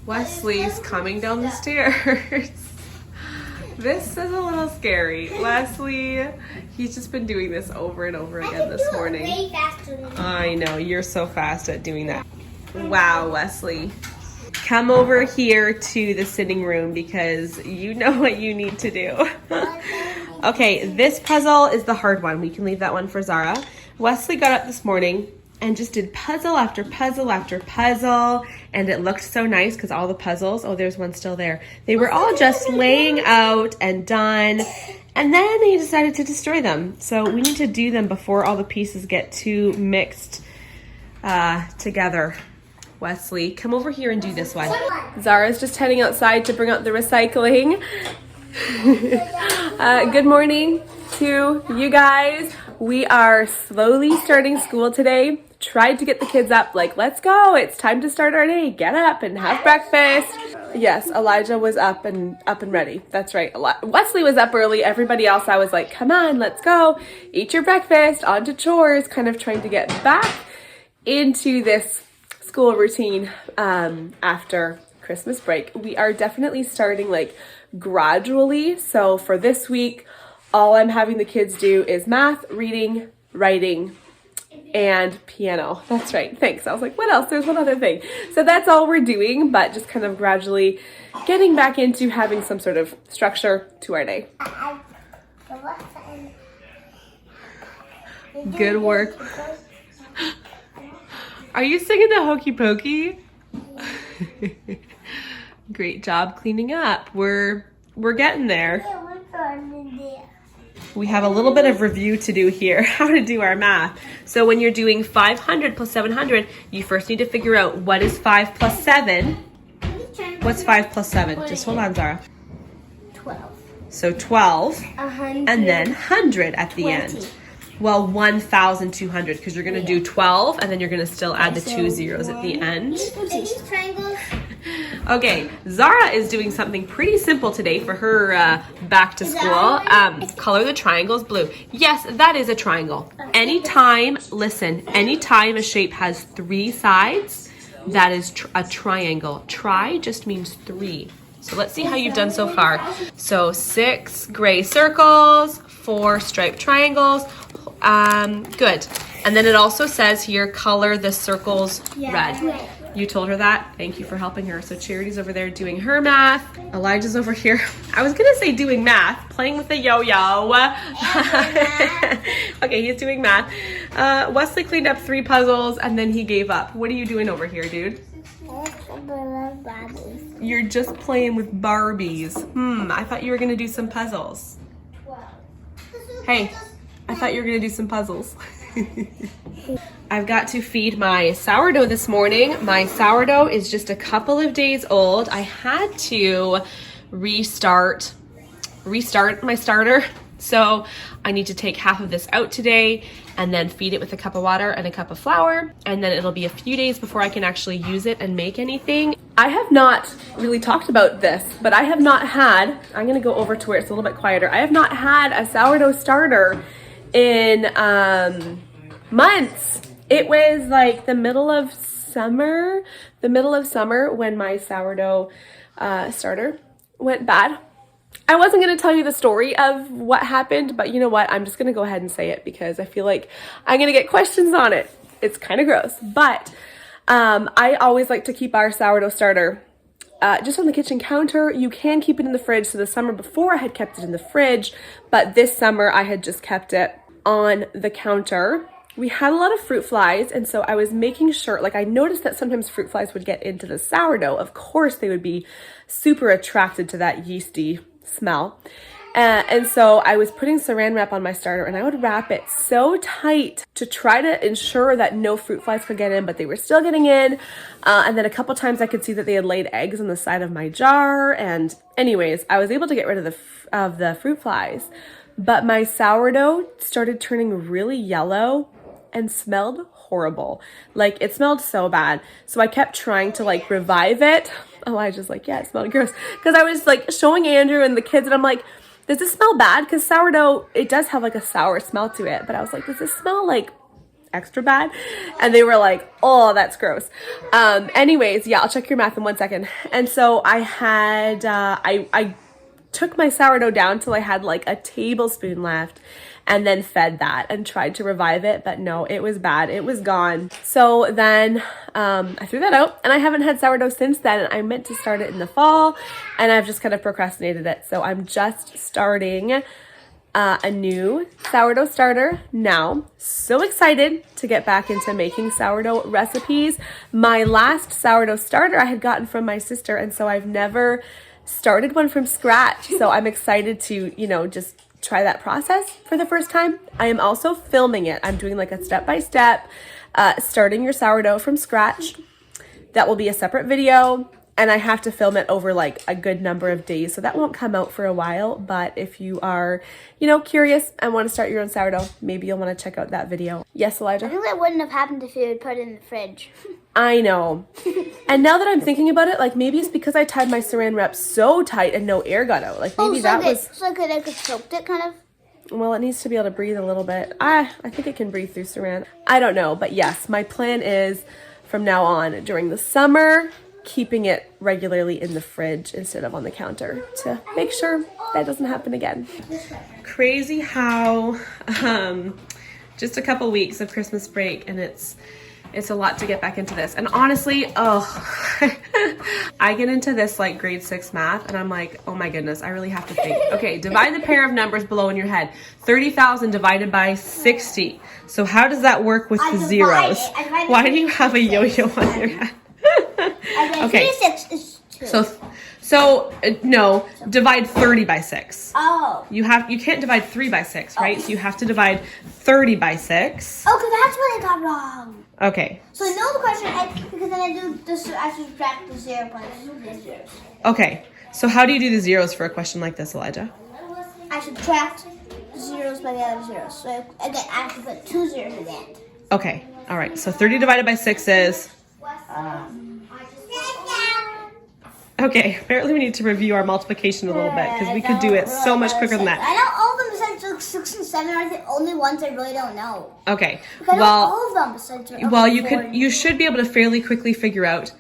Wesley's coming down the stairs. This is a little scary. Wesley, he's just been doing this over and over again this morning. Way faster than I know, you're so fast at doing that. Wow, Wesley. Come over here to the sitting room because you know what you need to do. Okay, this puzzle is the hard one. We can leave that one for Zara. Wesley got up this morning and just did puzzle after puzzle after puzzle, and it looked so nice because all the puzzles, oh, there's one still there. They were all just laying out and done, and then he decided to destroy them. So we need to do them before all the pieces get too mixed together. Wesley, come over here and do this one. Zara's just heading outside to bring out the recycling. Good morning to you guys. We are slowly starting school today. Tried to get the kids up, like, let's go. It's time to start our day. Get up and have breakfast. Yes, Elijah was up and ready. That's right. Wesley was up early. Everybody else, I was like, come on, let's go. Eat your breakfast. On to chores. Kind of trying to get back into this school routine after Christmas break. We are definitely starting like gradually. So for this week, all I'm having the kids do is math, reading, writing, and piano. That's right. Thanks. I was like, what else? There's one other thing. So that's all we're doing, but just kind of gradually getting back into having some sort of structure to our day. Good work. Are you singing the Hokey Pokey? Great job cleaning up. We're getting there. We have a little bit of review to do here, how to do our math. So when you're doing 500 plus 700, you first need to figure out what is 5 plus 7. What's 5 plus 7? Just hold on, Zara. 12. So 12, 100. and then 100 at the end. Well, 1,200, because you're going to do 12, and then you're going to still add the 2 zeros at the end. These triangles. Okay, Zara is doing something pretty simple today for her back to school. Color the triangles blue. Yes, that is a triangle. Anytime a shape has 3 sides, that is a triangle. Tri just means 3. So let's see how you've done so far. So 6 gray circles, 4 striped triangles. Good. And then it also says here, color the circles red. You told her that? Thank you for helping her. So Charity's over there doing her math. Elijah's over here. I was gonna say doing math, playing with the yo-yo. Okay, he's doing math. Wesley cleaned up 3 puzzles and then he gave up. What are you doing over here, dude? You're just playing with Barbies. I thought you were gonna do some puzzles. Hey, I thought you were gonna do some puzzles. I've got to feed my sourdough this morning. My sourdough is just a couple of days old. I had to restart my starter. So I need to take half of this out today and then feed it with a cup of water and a cup of flour. And then it'll be a few days before I can actually use it and make anything. I have not really talked about this, but I have not had, I'm gonna go over to where it's a little bit quieter. I have not had a sourdough starter in months. It was like the middle of summer when my sourdough starter went bad. I wasn't going to tell you the story of what happened, but you know what? I'm just going to go ahead and say it because I feel like I'm going to get questions on it. It's kind of gross, but I always like to keep our sourdough starter just on the kitchen counter. You can keep it in the fridge. So the summer before I had kept it in the fridge, but this summer I had just kept it on the counter. We had a lot of fruit flies, and so I was making sure, like I noticed that sometimes fruit flies would get into the sourdough. Of course, they would be super attracted to that yeasty smell. And so I was putting saran wrap on my starter, and I would wrap it so tight to try to ensure that no fruit flies could get in, but they were still getting in. And then a couple times I could see that they had laid eggs on the side of my jar. And anyways, I was able to get rid of the fruit flies, but my sourdough started turning really yellow and smelled horrible. Like it smelled so bad. So I kept trying to like revive it. Elijah's like, yeah, it smelled gross. Because I was like showing Andrew and the kids, and I'm like, does this smell bad? Because sourdough, it does have like a sour smell to it. But I was like, does this smell like extra bad. And they were like, oh, that's gross. Anyways, yeah, I'll check your math in 1 second. And so I had, I took my sourdough down till I had like a tablespoon left, and then fed that and tried to revive it, but no, it was bad. It was gone. So then I threw that out, and I haven't had sourdough since then. I meant to start it in the fall, and I've just kind of procrastinated it. So I'm just starting a new sourdough starter now. So excited to get back into making sourdough recipes. My last sourdough starter I had gotten from my sister, and so I've never started one from scratch. So I'm excited to, you know, just try that process for the first time. I am also filming it. I'm doing like a step-by-step starting your sourdough from scratch. That will be a separate video, and I have to film it over like a good number of days, so that won't come out for a while. But if you are, you know, curious and want to start your own sourdough, maybe you'll want to check out that video. Yes, Elijah? I think that wouldn't have happened if you had put it in the fridge. I know. And now that I'm thinking about it, like maybe it's because I tied my saran wrap so tight and no air got out. Like maybe So I could soaked it kind of? Well, it needs to be able to breathe a little bit. I think it can breathe through saran. I don't know, but yes, my plan is from now on during the summer, keeping it regularly in the fridge instead of on the counter to make sure that doesn't happen again. Crazy how just a couple weeks of Christmas break, and it's a lot to get back into this. And honestly, I get into this like grade 6 math, and I'm like, oh my goodness, I really have to think. Okay, divide the pair of numbers below in your head. 30,000 divided by 60. So how does that work with the zeros? Why do you have a yo-yo on your head? Okay. 36 is 2. So no, divide 30 by 6. Oh. You can't divide 3 by 6, right? So you have to divide 30 by 6. Okay, that's what I got wrong. Okay. So I know the question, because then I do this, I subtract the 0 by the zeros. Okay. So how do you do the zeros for a question like this, Elijah? I subtract the zeros by the other zeros. So again, I have to put 2 zeros at the end. Okay. All right. So 30 divided by 6 is... Okay, apparently we need to review our multiplication a little bit, because we could do it so much quicker than that. I know all of them besides like 6 and 7 are the only ones I really don't know. Okay, I know all of them besides. Well, you should be able to fairly quickly figure out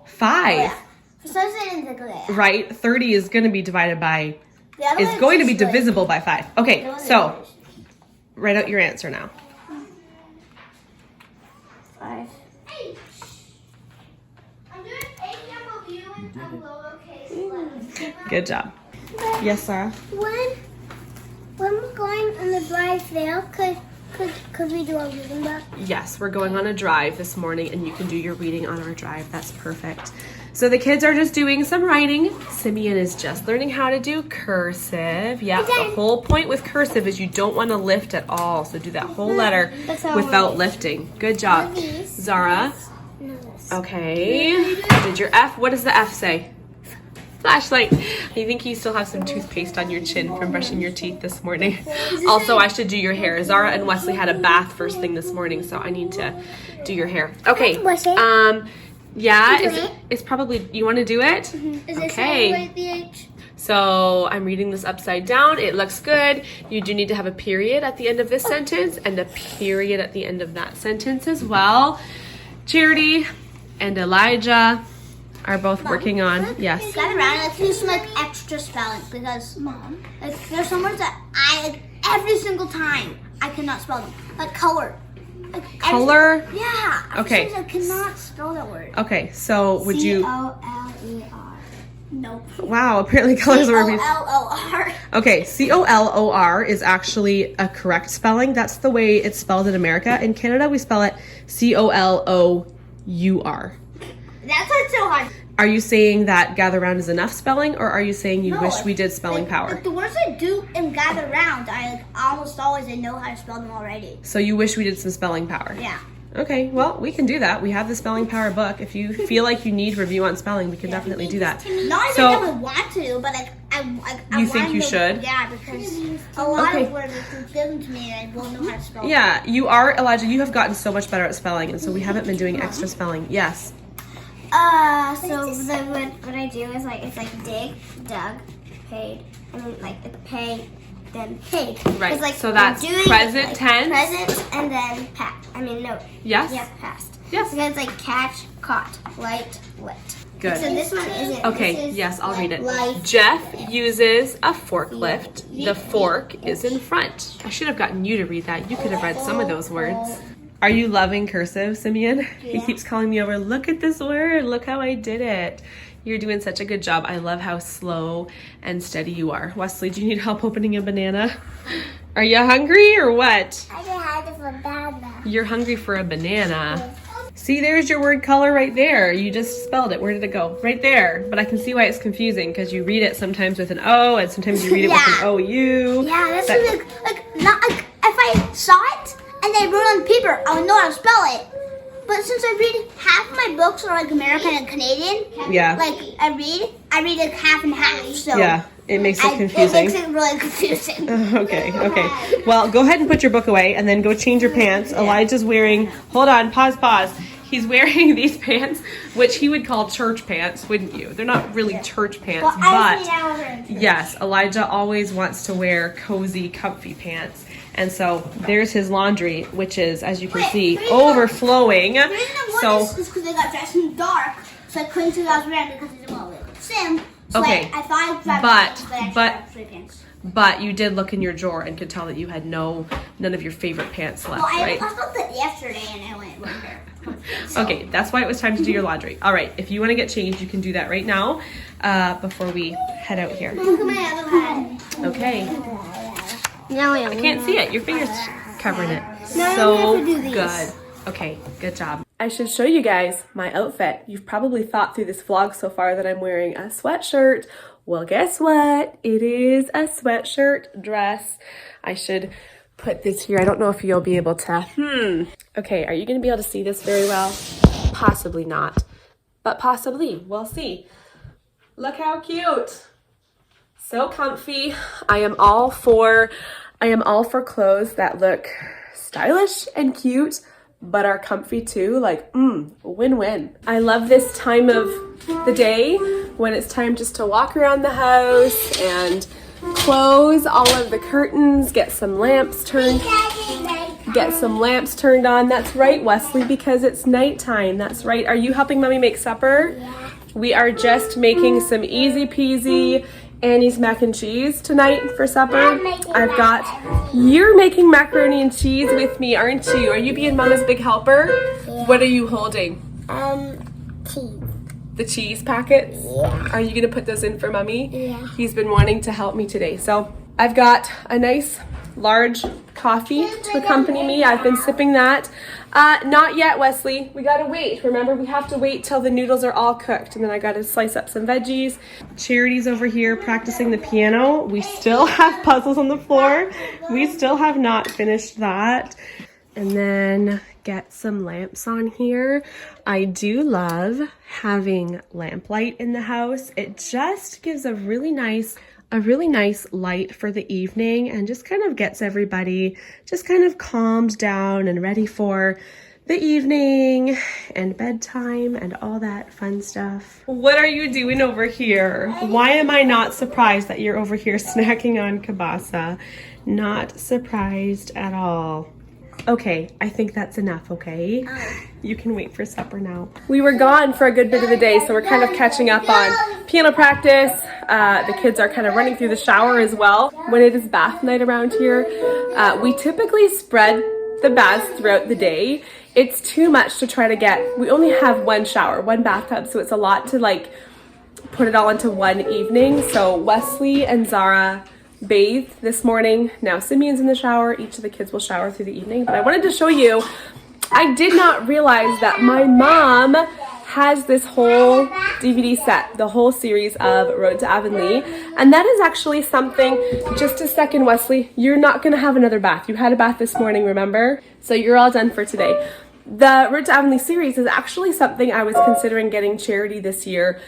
5. Yeah. For some reason, I didn't think of that. Right? 30 is going to be divided by, is going to be divisible by 5. Okay, so write out your answer now. 5. Good job. Yes, Sarah? When we're going on the drive there, could we do a reading book? Yes, we're going on a drive this morning, and you can do your reading on our drive. That's perfect. So the kids are just doing some writing. Simeon is just learning how to do cursive. Yeah, the whole point with cursive is you don't want to lift at all. So do that whole letter without lifting. Good job. Zara? Okay. Did your F? What does the F say? Flashlight. I think you still have some toothpaste on your chin from brushing your teeth this morning. Also, I should do your hair. Zara and Wesley had a bath first thing this morning, so I need to do your hair. Okay. Yeah, it's probably, you want to do it? Mm-hmm. Okay. So I'm reading this upside down. It looks good. You do need to have a period at the end of this sentence and a period at the end of that sentence as well. Charity and Elijah are both working on, yes. Gather around, let's do some like extra spelling, because like there's some words that I like every single time I cannot spell them. Like color. Like color? Yeah. Okay. I cannot spell that word. Okay, so would you? C-O-L-E-R. Nope. Wow, apparently colors are working. C-O-L-O-R. Okay, C-O-L-O-R is actually a correct spelling. That's the way it's spelled in America. In Canada, we spell it C-O-L-O-U-R. That's why it's so hard. Are you saying that gather round is enough spelling, or are you saying you wish we did spelling power? Like the words I do in gather round, I almost always know how to spell them already. So you wish we did some spelling power? Yeah. Okay, well, we can do that. We have the spelling power book. If you feel like you need review on spelling, we can definitely do that. Not So- even I would want to, but I You think you should? Yeah, because a lot of words are given to me and I won't know how to spell them. Yeah, you are, Elijah, you have gotten so much better at spelling, and so we haven't been doing extra spelling. Yes. So what I do is like, it's like dig, dug, paid, and then like pay, then pig. Right. It's like so that's doing, present like, tense. Present and then past. I mean, no. Yes. Yeah, past. Yes. Because it's like catch, caught, light, lit. Good. So this one isn't. Okay, this is yes, I'll read it. Light. Jeff uses a forklift. The fork is in front. I should have gotten you to read that. You could have read some of those words. Are you loving cursive, Simeon? He keeps calling me over. Look at this word. Look how I did it. You're doing such a good job. I love how slow and steady you are. Wesley, do you need help opening a banana? Are you hungry or what? I can have it for a banana. You're hungry for a banana. See, there's your word color right there. You just spelled it. Where did it go? Right there. But I can see why it's confusing because you read it sometimes with an O and sometimes you read it with an OU. Yeah, that's not like if I saw it and they wrote on paper, I would know how to spell it. But since I read half of my books are like American and Canadian, like I read like half and half. So yeah, it makes it confusing. It makes it really confusing. Okay. Well, go ahead and put your book away and then go change your pants. Elijah's wearing, hold on, pause. He's wearing these pants, which he would call church pants, wouldn't you? They're not really church pants, but yes, Elijah always wants to wear cozy, comfy pants. And so there's his laundry, which is, as you can see, overflowing. So it's because I got dressed in the dark, so I couldn't see what I was wearing because I didn't want to look like Sim. So okay, I thought I but you did look in your drawer and could tell that you had none of your favorite pants left, right? I felt that yesterday and I went there. Okay, that's why it was time to do your laundry. All right, if you want to get changed, you can do that right now before we head out here. Look at my other hand. Okay. No, I can't see it. Your finger's covering it. No, So we have to do these. good. Okay, good job. I should show you guys my outfit. You've probably thought through this vlog so far that I'm wearing a sweatshirt. Well, guess what? It is a sweatshirt dress. I should put this here. I don't know if you'll be able to. Okay, are you going to be able to see this very well? Possibly not, but possibly. We'll see. Look how cute. So comfy. I am all for clothes that look stylish and cute, but are comfy too. Like, win-win. I love this time of the day when it's time just to walk around the house and close all of the curtains, get some lamps turned on. That's right, Wesley, because it's nighttime. That's right. Are you helping Mommy make supper? Yeah. We are just making some easy peasy Annie's mac and cheese tonight for supper. You're making macaroni and cheese with me, aren't you? Are you being Mama's big helper? Yeah. What are you holding? Cheese. The cheese packets? Yeah. Are you gonna put those in for Mommy? Yeah. He's been wanting to help me today. So I've got a nice large coffee to accompany me. I've been sipping that. Not yet, Wesley. We gotta wait. Remember, we have to wait till the noodles are all cooked, and then I gotta slice up some veggies. Charity's over here practicing the piano. We still have puzzles on the floor. We still have not finished that. And then get some lamps on here. I do love having lamplight in the house. It just gives a really nice light for the evening and just kind of gets everybody just kind of calmed down and ready for the evening and bedtime and all that fun stuff. What are you doing over here? Why am I not surprised that you're over here snacking on kielbasa? Not surprised at all. Okay, I think that's enough, okay? You can wait for supper now. We were gone for a good bit of the day, so we're kind of catching up on piano practice. The kids are kind of running through the shower as well. When it is bath night around here, we typically spread the baths throughout the day. It's too much to try to get. We only have one shower, one bathtub, so it's a lot to like put it all into one evening. So Wesley and Zara bathed this morning. Now Simeon's in the shower. Each of the kids will shower through the evening. But I wanted to show you, I did not realize that my mom has this whole DVD set, the whole series of Road to Avonlea. And that is actually something, just a second, Wesley, you're not gonna have another bath. You had a bath this morning, remember? So you're all done for today. The Road to Avonlea series is actually something I was considering getting Charity this year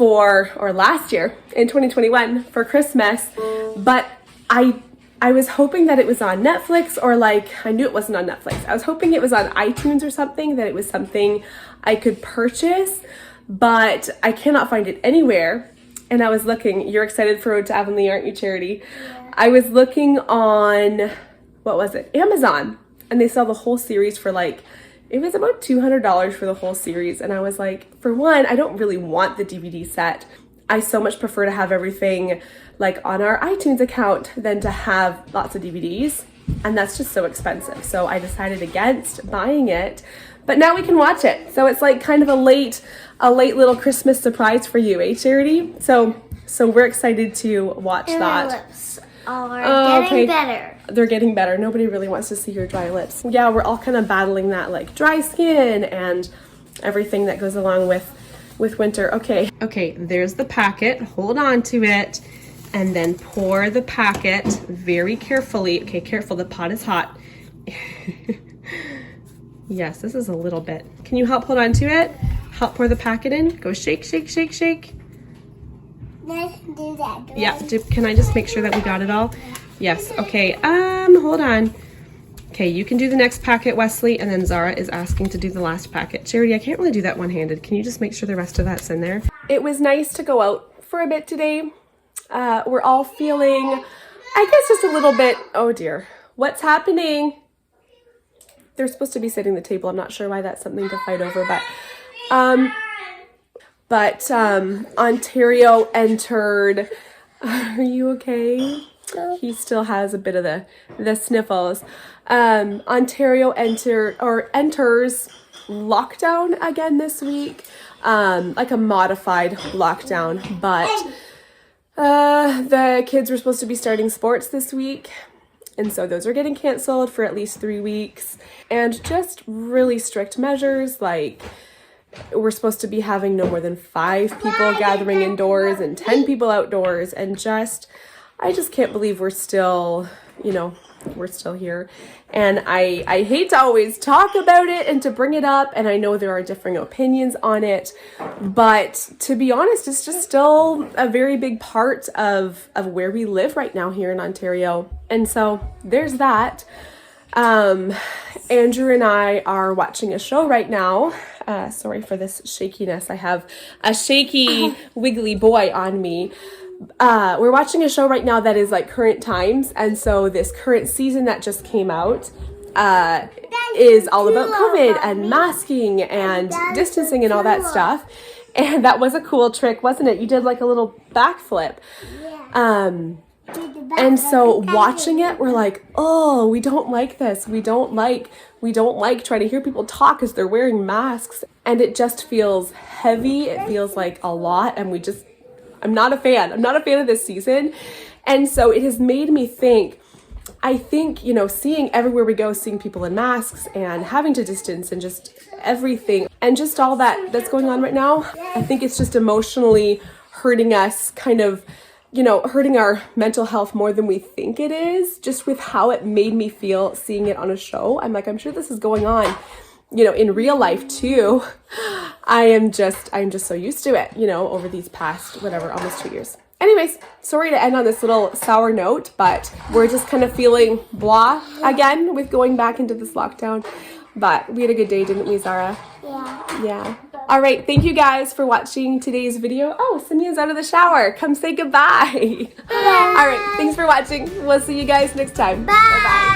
or last year in 2021 for Christmas, but I was hoping that it was on Netflix, or like, I knew it wasn't on Netflix. I was hoping it was on iTunes or something, that it was something I could purchase, but I cannot find it anywhere. and I was looking, you're excited for Road to Avonlea, aren't you, Charity? Yeah. I was looking on, what was it? Amazon. And they sell the whole series for like, it was about $200 for the whole series. And I was like, for one, I don't really want the DVD set. I so much prefer to have everything like on our iTunes account than to have lots of DVDs. And that's just so expensive. So I decided against buying it, but now we can watch it. So it's like kind of a late little Christmas surprise for you, eh, Charity? So we're excited to watch and that. My lips are getting better. They're getting better. Nobody really wants to see your dry lips. Yeah, we're all kind of battling that like dry skin and everything that goes along with winter. Okay, there's the packet. Hold on to it and then pour the packet very carefully. Okay, careful, the pot is hot. Yes, this is a little bit. Can you help hold on to it? Help pour the packet in. Go shake, shake, shake, shake. Let's do that. Yeah, can I just make sure that we got it all? Yes, okay, hold on. Okay, you can do the next packet, Wesley, and then Zara is asking to do the last packet. Charity, I can't really do that one-handed. Can you just make sure the rest of that's in there? It was nice to go out for a bit today. We're all feeling, I guess, just a little bit, oh dear. What's happening? They're supposed to be sitting at the table. I'm not sure why that's something to fight over, but Ontario entered. Are you okay? He still has a bit of the sniffles. Ontario enters lockdown again this week, like a modified lockdown, but the kids were supposed to be starting sports this week. And so those are getting canceled for at least 3 weeks, and just really strict measures, like we're supposed to be having no more than 5 people gathering indoors and 10 people outdoors, and I just can't believe we're still, we're still here. And I hate to always talk about it and to bring it up, and I know there are differing opinions on it, but to be honest, it's just still a very big part of where we live right now here in Ontario. And so there's that. Andrew and I are watching a show right now. Sorry for this shakiness. I have a shaky, wiggly boy on me. We're watching a show right now that is like current times, and so this current season that just came out is all about COVID and masking and distancing and all that stuff. And that was a cool trick, wasn't it? You did like a little backflip. And so watching it, we're like, oh, we don't like this. We don't like trying to hear people talk as they're wearing masks. And it just feels heavy. It feels like a lot. And I'm not a fan. I'm not a fan of this season. And so it has made me think, I think, seeing everywhere we go, seeing people in masks and having to distance and just everything and just all that's going on right now, I think it's just emotionally hurting us, kind of, hurting our mental health more than we think it is, just with how it made me feel seeing it on a show. I'm sure this is going on, in real life too. I'm just so used to it, over these past, almost 2 years. Anyways, sorry to end on this little sour note, but we're just kind of feeling blah again with going back into this lockdown. But we had a good day, didn't we, Zara? Yeah. All right, thank you guys for watching today's video. Oh, Simia's out of the shower. Come say goodbye. All right, thanks for watching. We'll see you guys next time. Bye-bye.